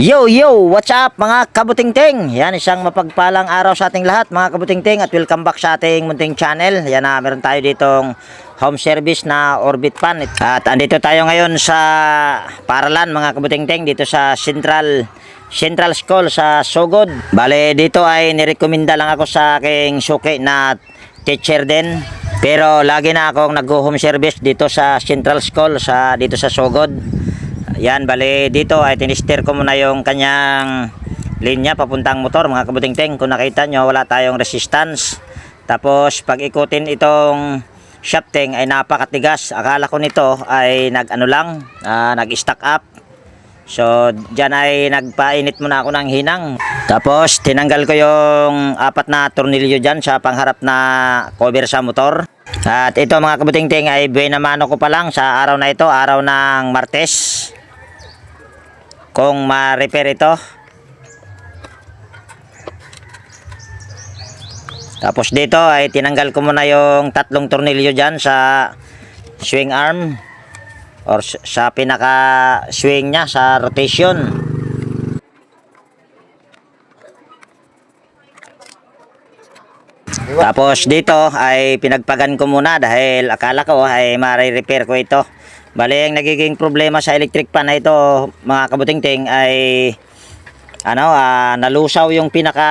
Yo, what's up mga kabutingting? Yan, isang mapagpalang araw sa ating lahat mga kabutingting at welcome back sa ating munting channel. Yan na, meron tayo ditong home service na Orbit Fan. At andito tayo ngayon sa Paralan mga kabutingting, dito sa Central School sa Sogod. Bale, dito ay nirekomenda lang ako sa aking suki na teacher din. Pero lagi na akong nag-home service dito sa Central School dito sa Sogod. Yan, bali dito ay tinister ko muna yung kanyang linya papuntang motor mga kabutingting. Kung nakita nyo, wala tayong resistance. Tapos pag ikutin itong shafting ay napakatigas. Akala ko nito ay nag-stack up. So dyan ay nagpainit muna ako ng hinang. Tapos tinanggal ko yung 4 na tornilyo dyan sa pangharap na cover sa motor. At ito mga kabutingting ay buhay na mano ko pa lang sa araw na ito, araw ng Martes. Kung ma-repair ito. Tapos dito ay tinanggal ko muna yung 3 tornilyo dyan sa swing arm or sa pinaka swing nya sa rotation. Tapos dito ay pinagpagan ko muna dahil akala ko ay ma-repair ko ito. Bali, ang nagiging problema sa electric fan na ito mga kabutingting ay nalusaw yung pinaka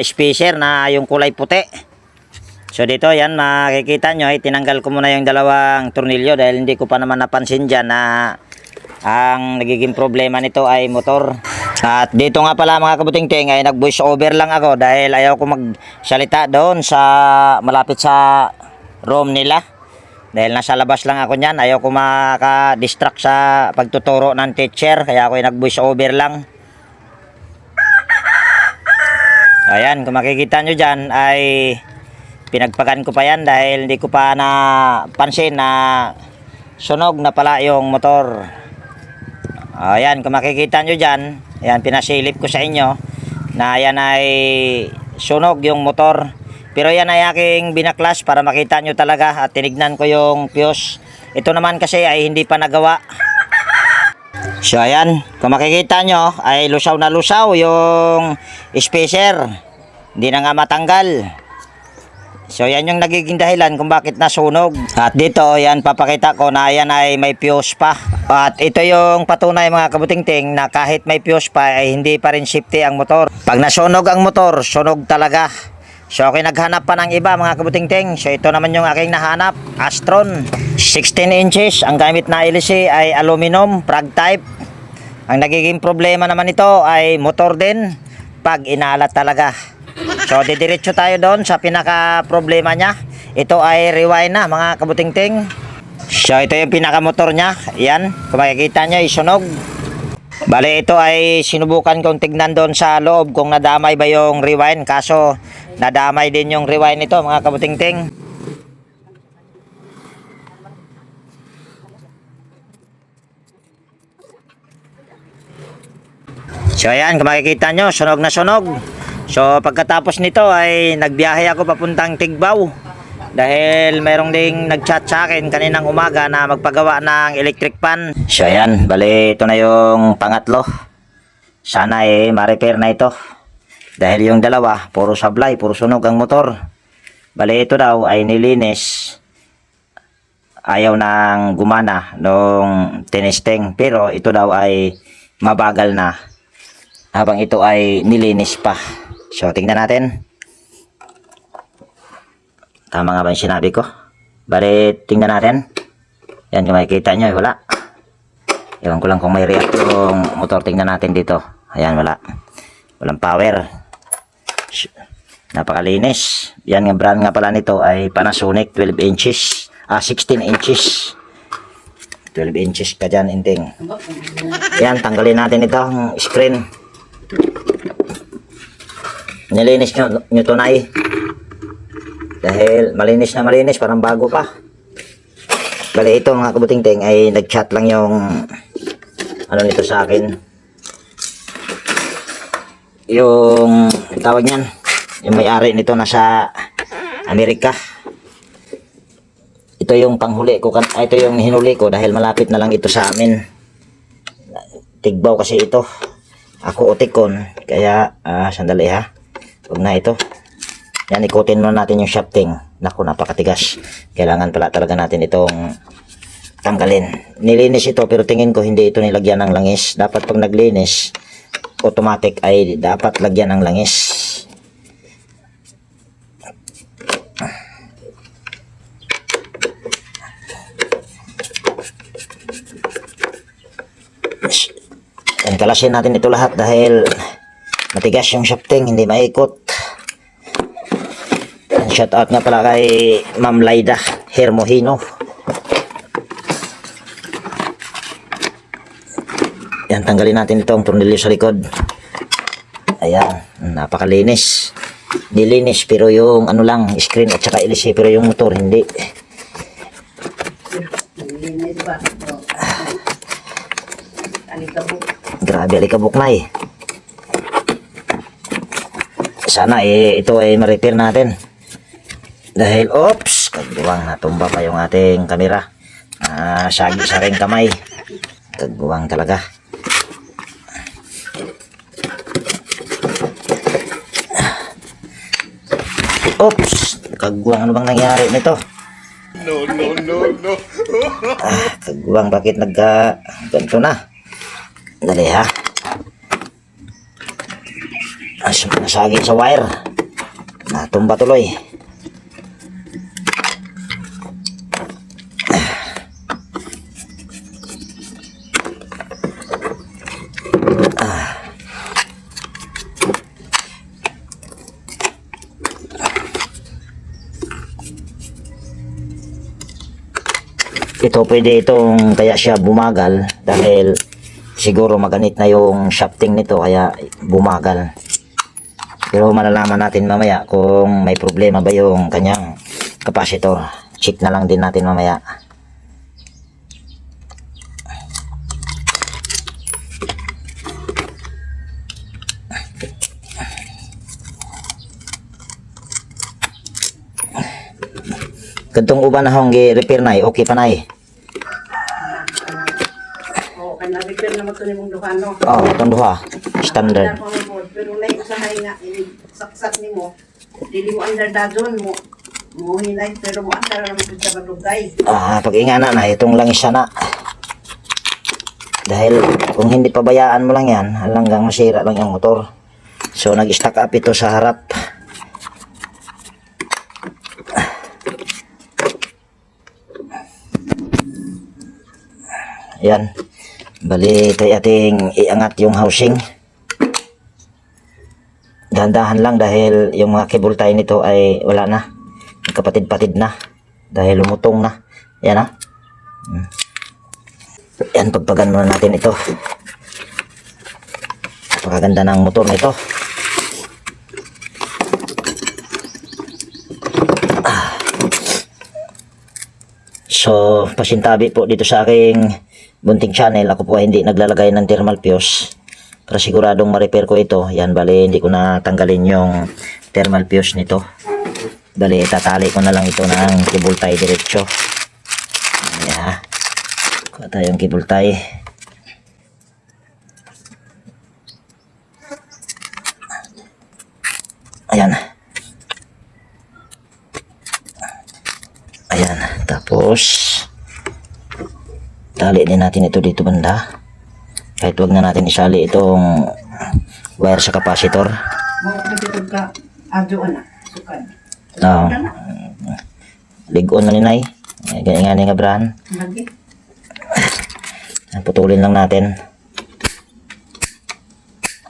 spacer na yung kulay puti. So dito yan makikita nyo ay tinanggal ko muna yung 2 tornilyo dahil hindi ko pa naman napansin dyan na ang nagiging problema nito ay motor. At dito nga pala mga kabutingting ay nag voice over lang ako dahil ayaw ko magsalita doon sa malapit sa room nila. Dahil nasa labas lang ako niyan, ayaw ko maka-distract sa pagtuturo ng teacher, kaya ako nag voice over lang. Ayan, kung makikita nyo dyan ay pinagpagan ko pa yan dahil hindi ko pa napansin na sunog na pala yung motor. Ayan, kung makikita nyo dyan, ayan, pinasilip ko sa inyo na yan ay sunog yung motor. Pero yan ay aking binaklas para makita nyo talaga at tinignan ko yung fuse. Ito naman kasi ay hindi pa nagawa. So ayan, kung makikita nyo ay lusaw na lusaw yung spacer. Hindi na nga matanggal. So yan yung nagiging dahilan kung bakit nasunog. At dito yan papakita ko na yan ay may fuse pa. At ito yung patunay mga kabutingting na kahit may fuse pa ay hindi pa rin safety ang motor. Pag nasunog ang motor, sunog talaga. So okay, naghanap pa ng iba mga kabutingting. So ito naman yung aking nahanap, Astron 16 inches. Ang gamit na LC ay aluminum frag type. Ang nagiging problema naman ito ay motor din pag inalat talaga. So didiretso tayo doon sa pinaka problema nya. Ito ay rewind na mga kabutingting. So ito yung pinaka motor nya. Yan, kung makikita nyo isunog. Bale ito ay sinubukan kong tignan doon sa loob kung nadamay ba yung rewind, kaso nadamay din yung rewind nito mga kabutingting. So ayan, kung makikita nyo, sunog na sunog. So pagkatapos nito ay nagbiyahe ako papuntang Tigbaw dahil mayroong ding nagchat sa akin kaninang umaga na magpagawa ng electric fan. So ayan, bali ito na yung pangatlo. Sana ma-repair na ito. Dahil yung 2, puro sablay, puro sunog ang motor. Bali ito daw ay nilinis. Ayaw nang gumana nung tinesting. Pero ito daw ay mabagal na. Habang ito ay nilinis pa. So tingnan natin. Tama nga ba yung sinabi ko? Bali tingnan natin. Yan, kung makikita nyo wala. Ewan ko lang kung may react yung motor. Tingnan natin dito. Ayan, wala. Walang power. Napakalinis. Yan nga brand nga pala nito ay Panasonic 12 inches. 16 inches. 12 inches ka dyan, inting. Yan, tanggalin natin ito ang screen. Nilinis nyo tunay. Dahil malinis na malinis, parang bago pa. Bali ito mga kabutingting ay nag-chat lang yung nito sa akin. Yung tawag niyan, yung may-ari nito nasa Amerika. Ito yung panghuli ko, ito yung hinuli ko dahil malapit na lang ito sa amin. tigbaw kasi ito. Ako utikon. Kaya, sandali ha. Huwag na ito. Yan, ikutin muna natin yung shafting. Naku, napakatigas. Kailangan pala talaga natin itong tanggalin. Nilinis ito pero tingin ko hindi ito nilagyan ng langis. Dapat pag naglinis, automatic ay dapat lagyan ng langis. Yan, kalasin natin ito lahat dahil matigas yung shafting, hindi maikot. Yan, shout out nga pala kay Ma'am Laida Hermohino. Yan, tanggalin natin itong tornilyo sa likod. Ayan, napakalinis. Nilinis pero yung ano lang, screen at saka ilis pero yung motor hindi. Grabe, alikabok na eh. Sana ito ay ma-repair natin. Dahil, oops, kagbuwang natumba pa yung ating kamera. Sagi sa ring kamay. Kagbuwang talaga. Oops, kagbuwang, ano bang nangyari nito? No. Kagbuwang, bakit ganito na? Dali ha. Nasagi sa wire. Natumba tuloy. Ito pwede itong kaya siya bumagal dahil siguro maganit na yung shafting nito kaya bumagal. Pero malalaman natin mamaya kung may problema ba yung kanyang capacitor. Check na lang din natin mamaya. Gantong uban na hong repair na okay pa na na-repair naman ito ni mong duha, no? Oo, itong duha. Standard. Pero na usahay nga, saksak ni mo, dili mo under dadon mo. Mo hinay, pero mo under naman ito sa balugay. Pag-ingana na, itong langis sana. Dahil kung hindi pabayaan mo lang yan, hanggang masira lang yung motor. So, nag-stack up ito sa harap. Yan. Bali, ito ating iangat yung housing. Dahan-dahan lang dahil yung mga cable tie nito ay wala na. Kapatid-patid na. Dahil lumutong na. Yan ha. Yan, pagpagan muna natin ito. Napakaganda ng motor nito. So, pasintabi po dito sa aking bunting channel. Ako po ay hindi naglalagay ng thermal fuse. Para siguradong ma-repair ko ito. Yan, bali, hindi ko na tanggalin yung thermal fuse nito. Bali, tatali ko na lang ito ng cable tie diretso. Ayan. Kuha tayong cable tie. Ayan. Ayan. Tapos, tali din natin ito dito banda. Kahit wag na natin isali itong wire sa capacitor. Mo nagtutog ka, adyo na, sukad. Oo. Ligon na ni Nay. Ganyan nga nga brahan. Lagi. Putulin lang natin.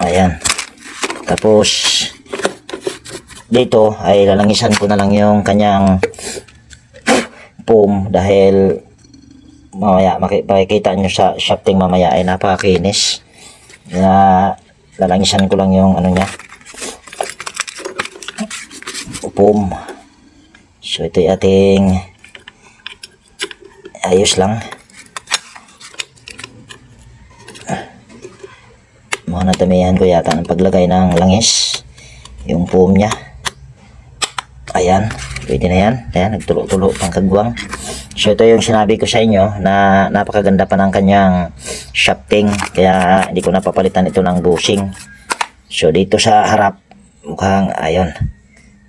Ayan. Tapos, dito ay lalangisan ko na lang yung kanyang foam dahil mamaya makikita nyo sa shafting mamaya ay napakakinis. Lalangisan ko lang yung ano niya, foam. So ito yung ating ayos lang. Mga natamihan ko yata ng paglagay ng langis yung foam niya. Ayan, Pwede na yan. Ayan, nagtulo-tulo pang kagwang. So ito yung sinabi ko sa inyo na napakaganda pa ng kanyang shafting. Kaya hindi ko napapalitan ito ng bushing. So dito sa harap, mukhang ayun.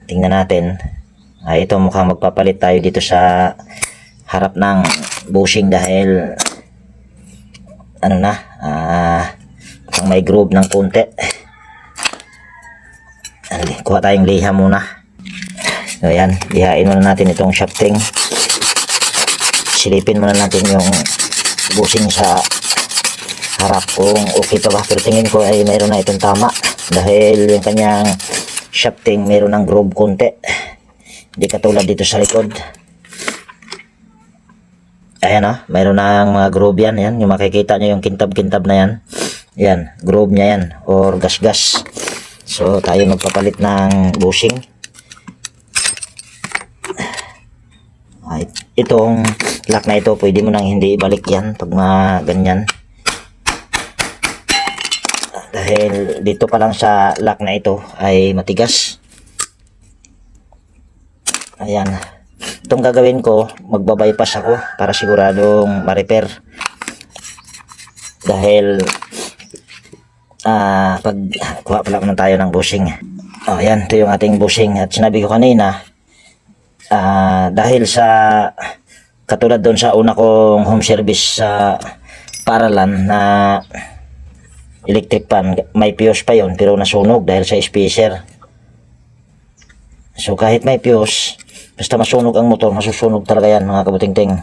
Tingnan natin. Ito mukhang magpapalit tayo dito sa harap ng bushing dahil ano na, mukhang may groove ng konti. Kuha tayong liha muna. So ayan, lihain muna natin itong shafting. Silipin muna natin yung bushing sa harap kung okay pa ba. Pero tingin ko ay mayroon na itong tama dahil yung kanyang shafting mayroon ng groove konti. Hindi katulad dito sa likod. Ayan mayroon ng mga groove yan. Yan, yung makikita nyo yung kintab-kintab na yan. Yan, groove niya yan or gas-gas. So tayo magpapalit ng bushing. Itong lock na ito, pwede mo nang hindi ibalik yan pag mga ganyan. Dahil dito pa lang sa lock na ito ay matigas. Ayan. Itong gagawin ko, magbabypass ako para siguradong ma-repair. Dahil pag kuha pala naman tayo ng bushing. Ayan, ito yung ating bushing. At sinabi ko kanina, dahil sa katulad doon sa una kong home service sa Paralan na electric pan, may fuse pa yon pero nasunog dahil sa spacer. So kahit may fuse, basta masunog ang motor, masusunog talaga yan mga kabutingting.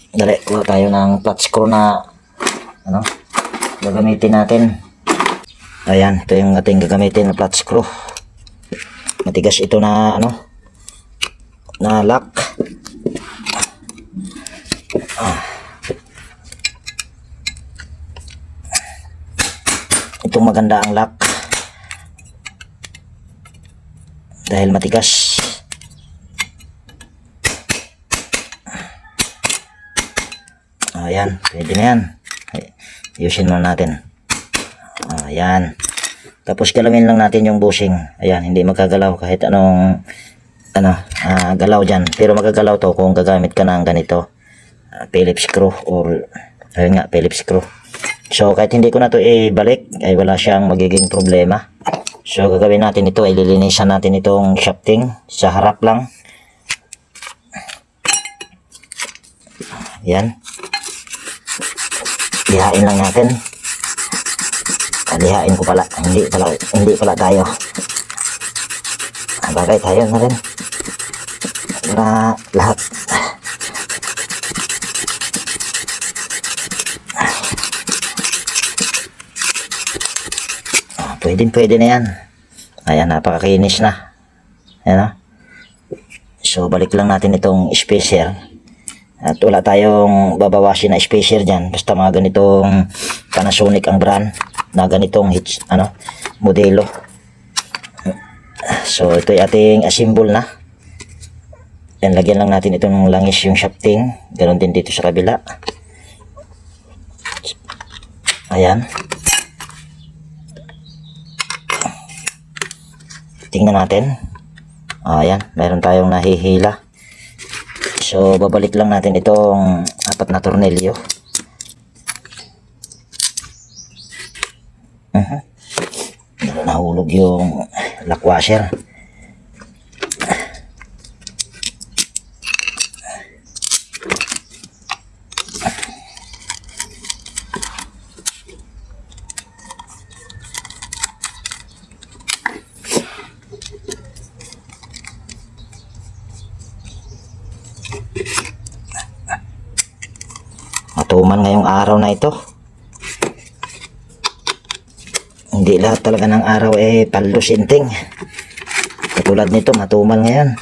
Dali, kuha tayo ng flat screw na gagamitin natin. Ayan, ito yung ating gagamitin na flat screw. Matigas ito na na lock. Itong maganda ang lock dahil matigas. Ayan, pwede na yan. Ayusin muna natin. Ayan. Tapos galawin lang natin yung bushing. Ayan, hindi magkagalaw kahit anong galaw dyan. Pero magagalaw to kung gagamit ka ng ganito. Phillips screw or ayun nga, Phillips screw. So kahit hindi ko na to ibalik ay wala siyang magiging problema. So gagawin natin ito, ililinisan natin itong shafting sa harap lang. Ayan. Lihain lang natin. Lihain ko pala. Hindi pala tayo. Bagay tayo na rin. Para lahat. Pwede na yan. Ayan, napakakinis na. Ayan. So balik lang natin itong spacer. At wala tayong babawasin na spacer dyan. Basta mga ganitong Panasonic ang brand na ganitong modelo. So ito ay ating assemble na. Yan, lagyan lang natin itong langis yung shafting. Ganon din dito sa kabila. Ayan. Tingnan natin. Ayan, meron tayong nahihila. So babalik lang natin itong 4 na tornilyo. Nahulog yung lock washer. Matuman ngayong araw na ito. Hindi lahat talaga ng araw paldo-sinting. Katulad nito, matuman ngayon.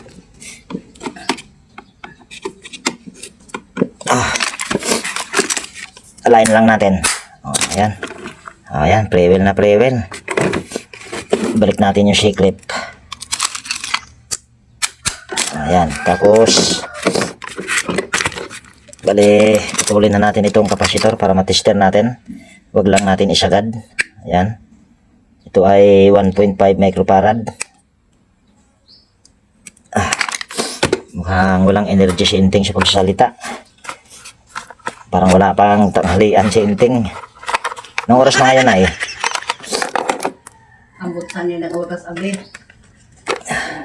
Align lang natin. Ayan. Ayan, pre-wheel na pre-wheel. Balik natin yung C-clip. Ayan, tapos bali, putulin na natin itong kapasitor para matester natin. Huwag lang natin isagad. Ayan. Ito ay 1.5 microfarad. Mukhang walang energy si Inting sa pagsasalita. Parang wala pang tanghalian si Inting. Anong oras na ngayon ay? Ambot sa niya ng oras abi.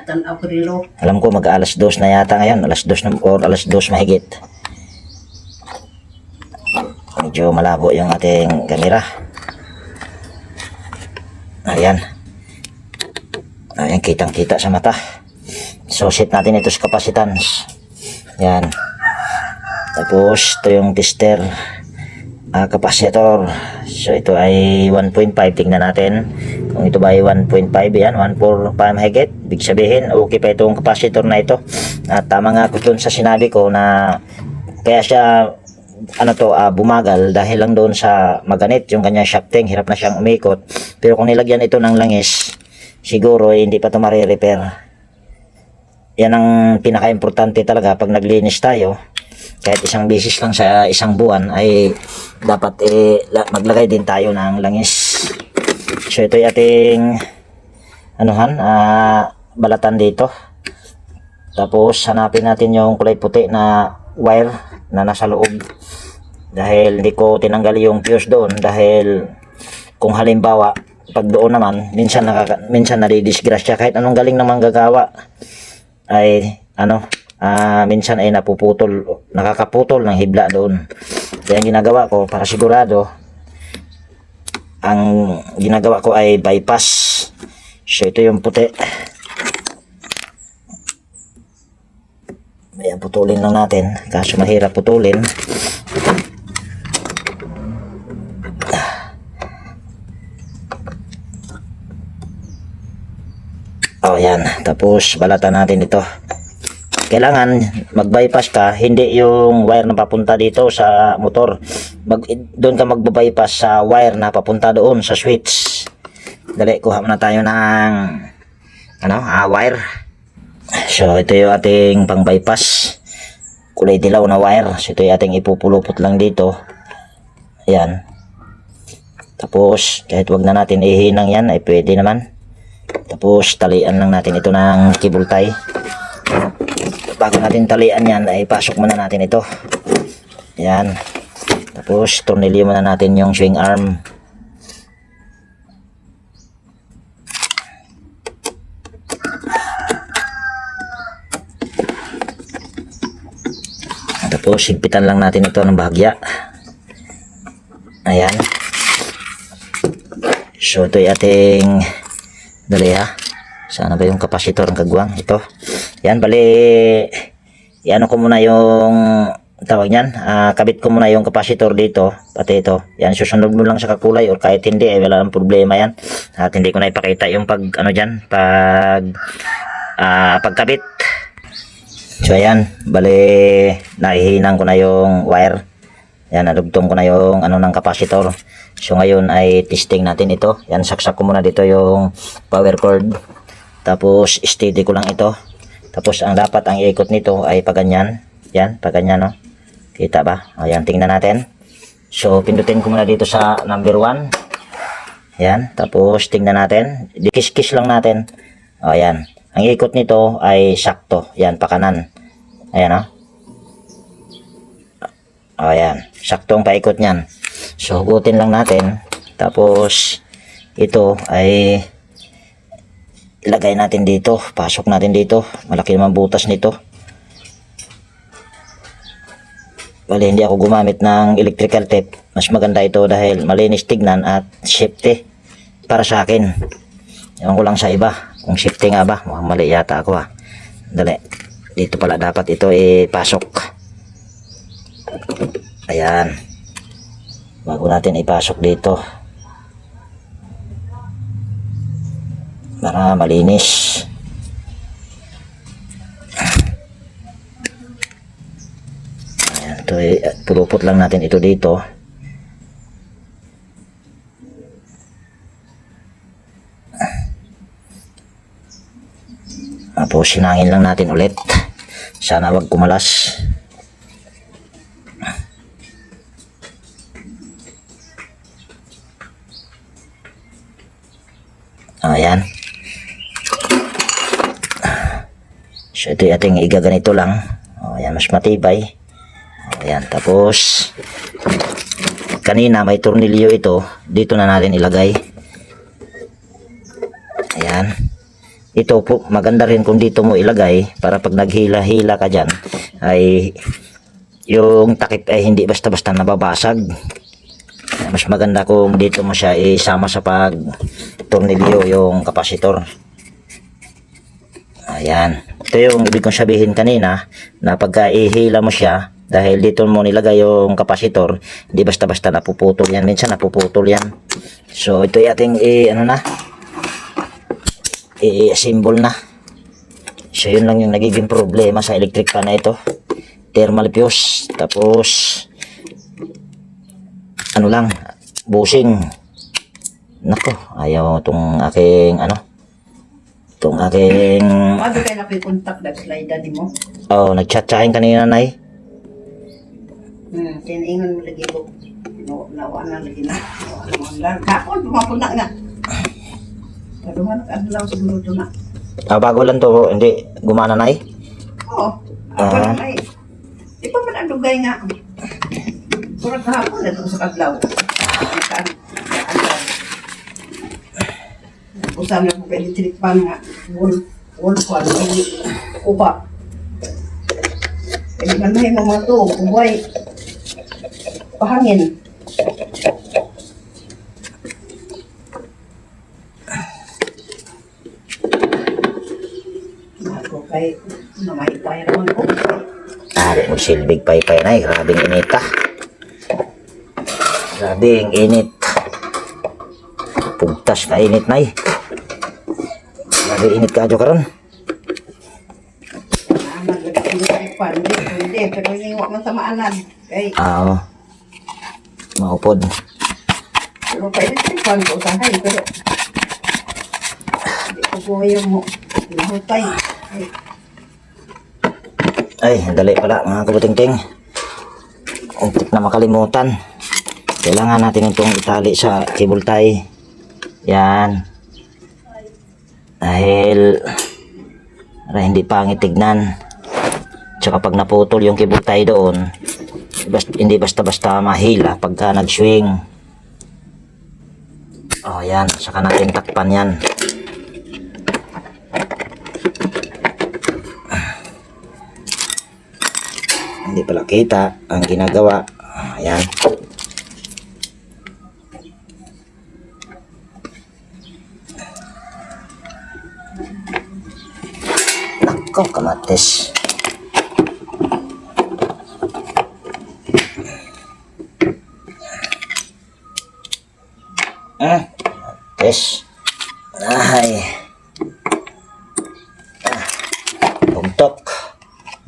Tanaw ko rilo. Alam ko mag alas 2 na yata ngayon. Alas 2 na or alas 2 mahigit. Medyo malabo yung ating kamera. Ayan. Ayan, kitang-kita sa mata. So, set natin ito sa capacitance. Yan. Tapos, ito yung tester. Capacitor. So, ito ay 1.5. Tingnan natin. Kung ito ba ay 1.5, yan. 1.4 pa mahigit. Ibig sabihin, okay pa itong capacitor na ito. At tama nga ko dun sa sinabi ko na kaya siya bumagal dahil lang doon sa maganit yung kanyang shafting, hirap na siyang umikot. Pero kung nilagyan ito ng langis, siguro hindi pa ito marirepair. Yan ang pinaka-importante talaga pag naglinis tayo. Kahit isang beses lang sa isang buwan ay dapat maglagay din tayo ng langis. So ito yung ating balatan dito. Tapos hanapin natin yung kulay puti na wire na nasa loob. Dahil hindi ko tinanggal yung fuse doon dahil kung halimbawa pag doon naman minsan nadidisgrasya kahit anong galing ng manggagawa ay minsan ay nakakaputol ng hibla doon. Kaya ang ginagawa ko para sigurado, ang ginagawa ko ay bypass. So ito yung puti. Ayan, putulin lang natin. Kaso mahirap putulin. Oh, yan. Tapos balatan natin ito. Kailangan mag-bypass ka, hindi yung wire na papunta dito sa motor. Doon ka mag-bypass sa wire na papunta doon sa switch. Dali, kuha muna tayo ng wire. So, ito yung ating pang-bypass. Kulay dilaw na wire. So, ito yung ating ipupulupot lang dito. Ayan. Tapos, kahit wag na natin ihinang yan, ay pwede naman. Tapos, talian lang natin ito ng cable tie. Bago natin talian yan, ay pasok muna natin ito. Ayan. Tapos, tornilyo muna natin yung swing arm. Tapos, higpitan lang natin ito ng bahagya. Ayan. So, ito yung ating dali ha. Sana ba yung kapasitor ang kagwang? Ito. Yan, bali, iano ko muna yung tawag niyan. Kabit ko muna yung kapasitor dito. Pati ito. Yan, susunod mo lang sa kakulay or kahit hindi, wala nang problema yan. At hindi ko na ipakita yung pagkabit. So, ayan, bali, nahihinang ko na yung wire. Yan, nadugtong ko na yung ng kapasitor. So, ngayon ay testing natin ito. Yan, saksak ko muna dito yung power cord. Tapos, steady ko lang ito. Tapos, dapat ang iikot nito ay paganyan. Yan, paganyan, no? Kita ba? Ayan, tingnan natin. So, pindutin ko muna dito sa number 1. Yan, tapos, tingnan natin. Kis-kis lang natin. Ayan. Ang ikot nito ay sakto. Yan, pakanan. Ayan, no? Ayan, saktong paikot niyan. So, hugutin lang natin. Tapos, ito ay ilagay natin dito. Pasok natin dito. Malaki naman butas nito. Bali, hindi ako gumamit ng electrical tape. Mas maganda ito dahil malinis tignan at safety para sa akin. Ewan ko lang sa iba. Kung safety nga ba? Mukhang mali yata ako ha. Dali. Dito pala dapat ito ipasok. Ayan. Bago natin ipasok dito. Para malinis. Ayan. Ito pulupot lang natin ito dito. Tapos sinangin lang natin ulit. Sana wag kumalas. Ayan. So ito yung ating igaganito lang. O, ayan, mas matibay. O, ayan, tapos kanina may tornilyo ito. Dito na natin ilagay. Ayan. Ito po, maganda rin kung dito mo ilagay para pag naghila-hila ka dyan ay yung takip ay hindi basta-basta nababasag. Mas maganda kung dito mo siya isama sa pag tornilyo yung kapasitor. Ayan. Ito yung ibig kong sabihin kanina na pagka ihila mo siya dahil dito mo nilagay yung kapasitor, hindi basta-basta napuputol yan. Minsan napuputol yan. So ito yung ating i-assemble na. So yun lang yung nagiging problema sa electric fan na ito. Thermal fuse. Tapos ano lang, bushing. Nako, ayaw itong aking itong aking Paano kayo nakikontak na slide ni mo? nagchat-chahin kanina, Nay. Kinaingon mo lagi ko. Nawa na lagi na. Kapon, pumapuna nga. Pero man, lang siguro ito na. Bago lang to, hindi gumana, Nay. Oo. Ako lang ay. Di pa man ang dugay nga. Kurang kahapon na ito sa kadlaw. Usam na po kayo electric fan nga. Wall fan. Kuba. Kaya man may mga to. Kubay. Pahangin. Kay namaypay naman ko. Magsilbig paypay, Nay. Grabing init, Grabing init. Pugtas ka init, Nay. Grabing init ka, karon. Hindi, pero hindi mo man sa maanan. Kay, Oo. Maupod. pero pwede sa ko usahay, pero hindi ko buhay mo. Pinahutay. Ay, dali pala mga kabutingting. Untik na makalimutan. Kailangan natin itong itali sa cable tie. Yan. Dahil para hindi pangit tignan. Tsaka pag naputol yung cable tie doon, hindi basta-basta mahila pagka nag-swing. Oh, yan. Saka natin takpan yan. Hindi pala kita ang ginagawa. Ayan. Nako, kamatis. Kamatis. Ay. Bugtok.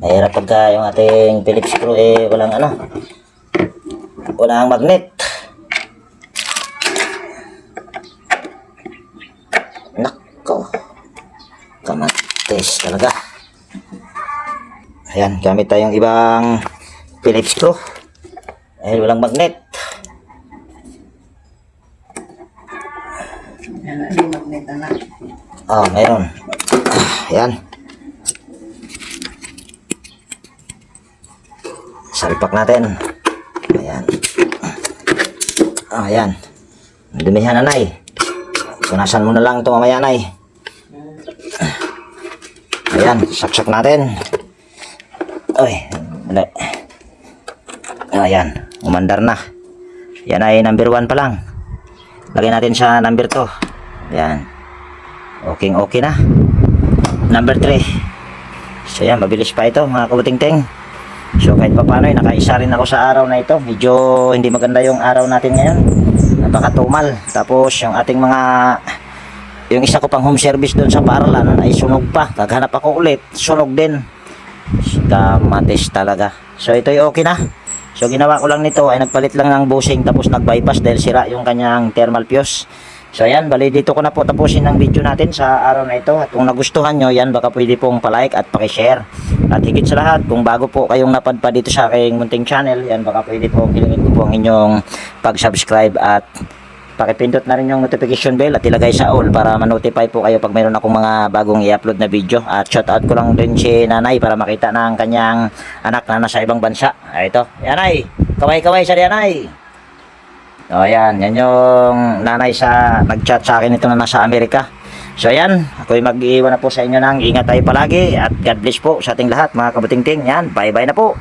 Mahirap pagka yung ating Phillips screw walang magnet. Nako, kamatis talaga. Ayan, gamit tayong ibang Phillips screw dahil walang magnet. Yan, hindi magnet na. Mayroon. Ayan. Salpak natin. Ayan. Ayan. Dumihan na, Nay. Punasan mo na lang ito mamaya, Nay. Ayan. Saksak natin. Uy. Dali. Ayan. Umandar na. Yan ay number 1 pa lang. Lagyan natin sa number 2. Ayan. Okay na. Number 3. So yan. Mabilis pa ito mga kabutingting. So kahit pa paano nakaisa rin ako sa araw na ito. Medyo hindi maganda yung araw natin ngayon. Napakatumal. Tapos yung ating yung isa ko pang home service doon sa paaralan ay sunog pa. Kaghanap ako ulit, sunog din. Kamatis talaga. So ito yung okay na. So ginawa ko lang nito ay nagpalit lang ng bushing tapos nag-bypass dahil sira yung kanyang thermal fuse. So ayan, bali dito ko na po tapusin ang video natin sa araw na ito. At kung nagustuhan nyo, yan baka pwede pong palike at pakishare. At higit sa lahat, kung bago po kayong napadpa dito sa aking munting channel, yan baka pwede pong hilingin ko po ang inyong pag-subscribe at pakipindot na rin yung notification bell at ilagay sa all para ma-notify po kayo pag mayroon akong mga bagong i-upload na video. At shoutout ko lang din si nanay para makita na ang kanyang anak na nasa ibang bansa. Ito, yanay, kaway-kaway sa yanay. O yan, yan yung nanay sa nag-chat sa akin ito na nasa Amerika. So ayan, ako'y mag-iwan na po sa inyo ng ingat tayo palagi at God bless po sa ating lahat mga kabutingting. Yan, bye-bye na po.